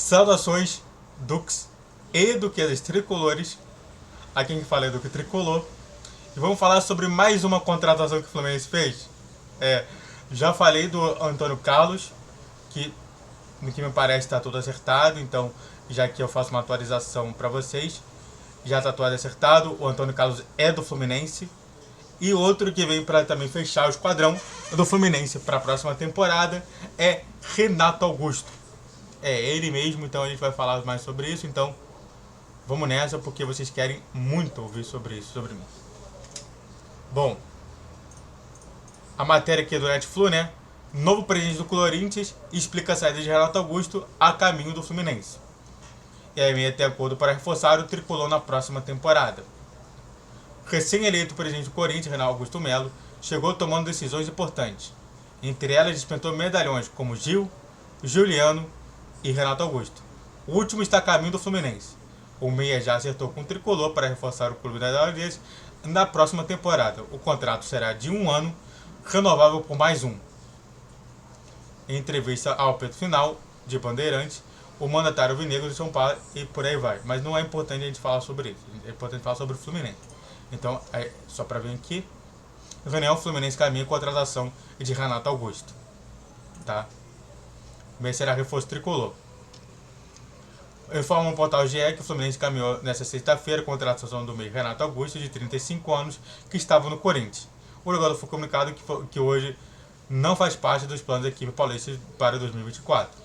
Saudações, Dux e duquesas tricolores. Aqui quem fala é Duque Tricolor. E vamos falar sobre mais uma contratação que o Fluminense fez. Já falei do Antônio Carlos, que no que me parece está tudo acertado. Então, já que eu faço uma atualização para vocês, já está tudo acertado. O Antônio Carlos é do Fluminense. E outro que vem para também fechar o esquadrão do Fluminense para a próxima temporada é Renato Augusto. É ele mesmo, então a gente vai falar mais sobre isso. Então vamos nessa, porque vocês querem muito ouvir sobre isso, sobre mim. Bom, a matéria aqui é do Netflu, né? Novo presidente do Corinthians explica a saída de Renato Augusto a caminho do Fluminense. E aí vem até acordo para reforçar o tricolor na próxima temporada. Recém-eleito presidente do Corinthians, Renato Augusto Melo, chegou tomando decisões importantes. Entre elas, dispensou medalhões como Gil, Juliano e Renato Augusto. O último está a caminho do Fluminense. O meia já acertou com o tricolor para reforçar o clube das Aldeias na próxima temporada. O contrato será de 1 ano, renovável por mais um. Em entrevista ao apito final de Bandeirantes, o mandatário vinegro de São Paulo e por aí vai. Mas não é importante a gente falar sobre isso. É importante falar sobre o Fluminense. Então, só para ver aqui, reunião Fluminense caminha com a contratação de Renato Augusto. Tá? Também será reforço tricolor. Informa o portal GE que o Fluminense caminhou nesta sexta-feira com a contratação do meio Renato Augusto, de 35 anos, que estava no Corinthians. O jogador foi comunicado que hoje não faz parte dos planos da equipe paulista para 2024.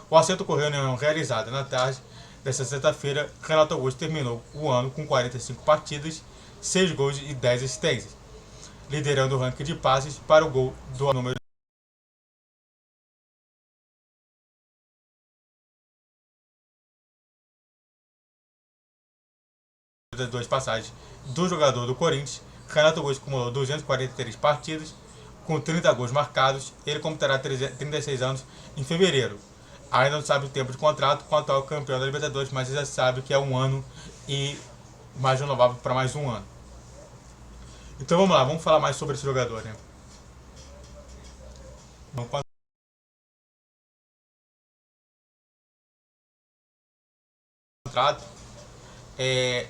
O acerto ocorreu em reunião realizada na tarde desta sexta-feira. Renato Augusto terminou o ano com 45 partidas, 6 gols e 10 assistências, liderando o ranking de passes para o gol do número das duas passagens do jogador do Corinthians. Renato Augusto acumulou 243 partidas, com 30 gols marcados. Ele completará 36 anos em fevereiro. Ainda não sabe o tempo de contrato com o atual campeão da Libertadores, mas já sabe que é 1 ano e mais renovável para mais 1 ano. Então vamos lá, vamos falar mais sobre esse jogador, né? Contrato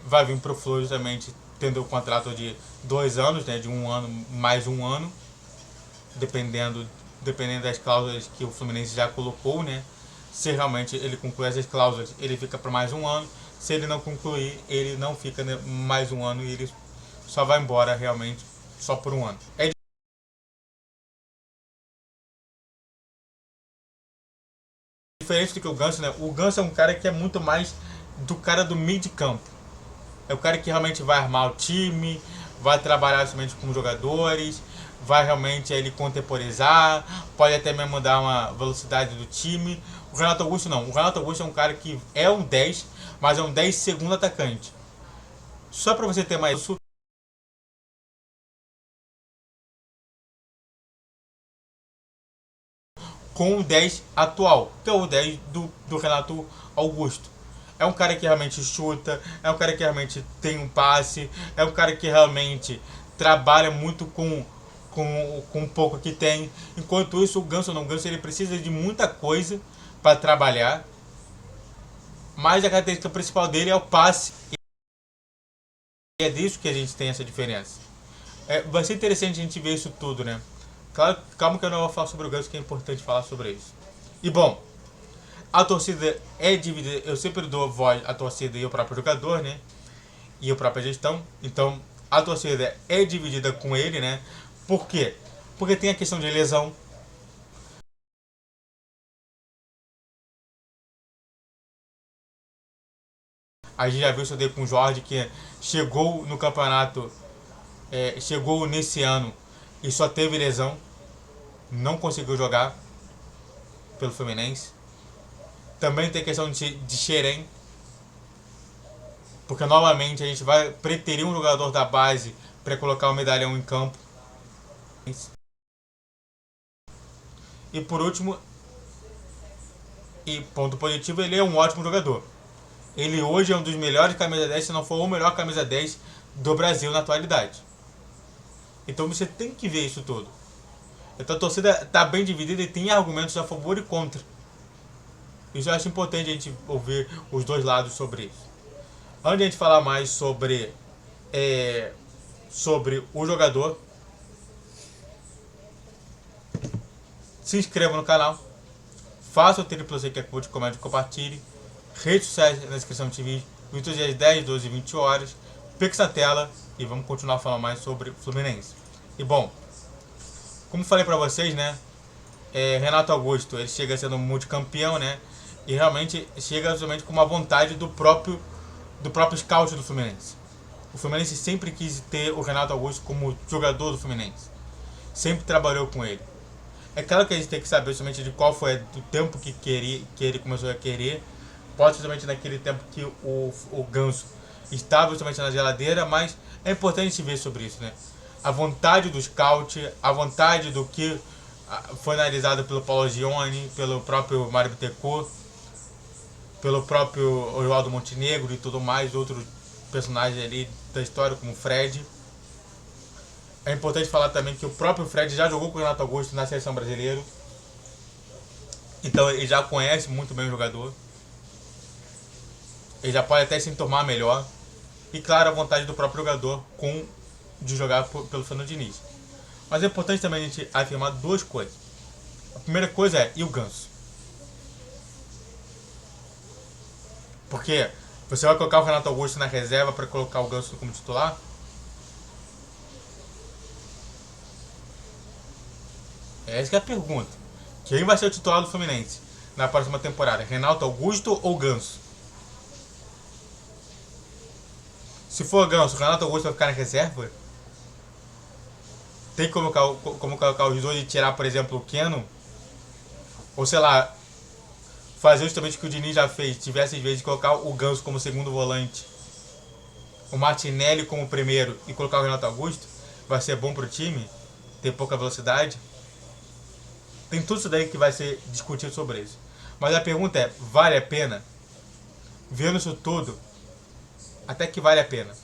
vai vir para o Flu justamente tendo o contrato de 2 anos, né? De 1 ano mais 1 ano, dependendo das cláusulas que o Fluminense já colocou, né? Se realmente ele concluir essas cláusulas, ele fica por mais 1 ano. Se ele não concluir, ele não fica mais 1 ano e ele só vai embora realmente só por 1 ano. É diferente do que o Ganso, né? O Ganso é um cara que é muito mais do cara do meio de campo. É o cara que realmente vai armar o time, vai trabalhar somente com os jogadores, vai realmente ele contemporizar, pode até mesmo dar uma velocidade do time. O Renato Augusto não. O Renato Augusto é um cara que é um 10, mas é um 10 segundo atacante. Só para você ter mais isso, com o 10 atual, que é o 10 do Renato Augusto. É um cara que realmente chuta, é um cara que realmente tem um passe, é um cara que realmente trabalha muito com o pouco que tem. Enquanto isso, o Ganso não. O Ganso ele precisa de muita coisa para trabalhar, mas a característica principal dele é o passe. E é disso que a gente tem essa diferença. Vai ser interessante a gente ver isso tudo, né? Claro, calma que eu não vou falar sobre o Ganso, que é importante falar sobre isso. E bom, a torcida é dividida. Eu sempre dou voz à torcida e ao próprio jogador, né? E a própria gestão. Então, a torcida é dividida com ele, né? Por quê? Porque tem a questão de lesão. A gente já viu isso daí com o Jorge, que chegou no campeonato, chegou nesse ano e só teve lesão. Não conseguiu jogar pelo Fluminense. Também tem questão de Xerém, porque novamente a gente vai preterir um jogador da base para colocar o medalhão em campo. E por último, e ponto positivo, ele é um ótimo jogador. Ele hoje é um dos melhores camisa 10, se não for o melhor camisa 10 do Brasil na atualidade. Então você tem que ver isso tudo. Então a torcida está bem dividida e tem argumentos a favor e contra. Isso eu acho importante a gente ouvir os dois lados sobre isso. Antes de a gente falar mais sobre o jogador, se inscreva no canal, faça o triplo C que é curte, comente, compartilhe, redes sociais na descrição desse vídeo, nos dias 10, 12 e 20 horas, Pix na tela e vamos continuar falando mais sobre o Fluminense. E bom, como falei pra vocês, né, Renato Augusto, ele chega sendo multicampeão, né, e realmente chega somente com uma vontade do próprio scout do Fluminense. O Fluminense sempre quis ter o Renato Augusto como jogador do Fluminense, sempre trabalhou com ele. É claro que a gente tem que saber somente de qual foi o tempo que ele começou a querer. Pode ser somente naquele tempo que o Ganso estava somente na geladeira, mas é importante ver sobre isso, né? A vontade do scout, a vontade do que foi analisado pelo Paulo Gione, pelo próprio Mário Bittencourt, pelo próprio Oswaldo Montenegro e tudo mais, outros personagens ali da história, como o Fred. É importante falar também que o próprio Fred já jogou com o Renato Augusto na seleção brasileira. Então ele já conhece muito bem o jogador. Ele já pode até se enturmar melhor. E claro, a vontade do próprio jogador de jogar pelo Fernando Diniz. Mas é importante também a gente afirmar duas coisas. A primeira coisa é, e o Ganso? Porque você vai colocar o Renato Augusto na reserva para colocar o Ganso como titular? Essa que é a pergunta. Quem vai ser o titular do Fluminense na próxima temporada? Renato Augusto ou Ganso? Se for Ganso, o Renato Augusto vai ficar na reserva? Tem como colocar os dois e tirar, por exemplo, o Keno? Ou sei lá, fazer justamente o que o Diniz já fez. Tivesse às vezes de colocar o Ganso como segundo volante, o Martinelli como primeiro e colocar o Renato Augusto? Vai ser bom pro time? Ter pouca velocidade? Tem tudo isso daí que vai ser discutido sobre isso. Mas a pergunta é, vale a pena? Vendo isso tudo, até que vale a pena.